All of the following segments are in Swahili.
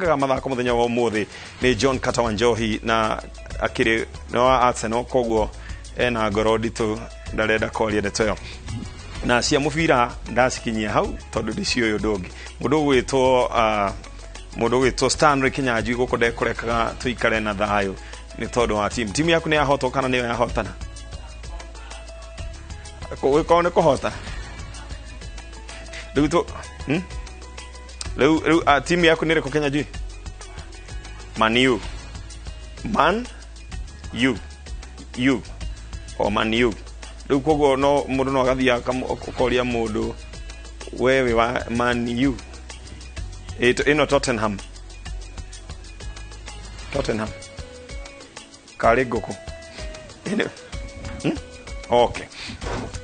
mathako muthenya wa umuthi ni John Katawanjohi na akiri no Arsenal koguo ena ngoro nditu ndarenda koria ndeto na cia mubira ndasikinyia hau tondu ndicio yo ndungi mundu gwitwo Stanley Kinyanjui guko ndekurekaga tuikare na thayo ni tondu wa timu yaku ni yahotwo kana ni yahotana ko ne kuhota Leu timu yako ni reko Kinyanjui Man U or Man U leu kogo no mundu no gathia koria mundu wewe wa Man U ino Tottenham kare goko okay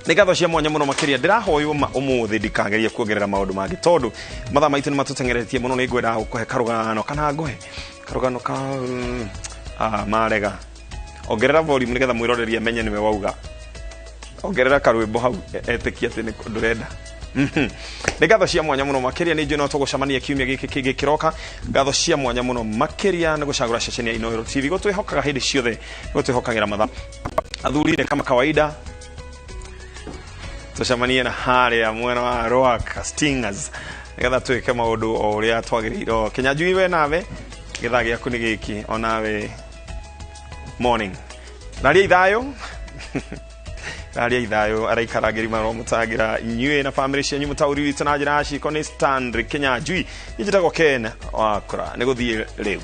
nigatho cia mwanya muno makiria ndirahoyo umuthi ndikageria kuongerera maundu mangi tondu matha maitu ni matutengeretie muno ni ngwenda gukuhe karugano kana ngohe karugano ka marega ongerera volume nigetha mwiroreria menye niwe wauga ongerera karwimbo hau etikia ati ni ndurenda nigatho cia mwanya muno makiria ni njino tugucamania kiumia giki kingi kiroka ngatho cia mwanya muno makiria ni gucagura ceceni ya Inooro TV gutwihokaga hindi ciothe gutwihokagira matha athurire kama kawaida tucamanie na haria mwena wa Rock Stingers nigetha twike maundu o uria twagiriro Kinyanjui we nawe githa giaku ni giki onawe morning naria ithayo araikaragiri maro mutagira inyue na family cianyu mutauri witu na njira ciko ni Stanley Kinyanjui njitagwo Ken wakura ni guthie riu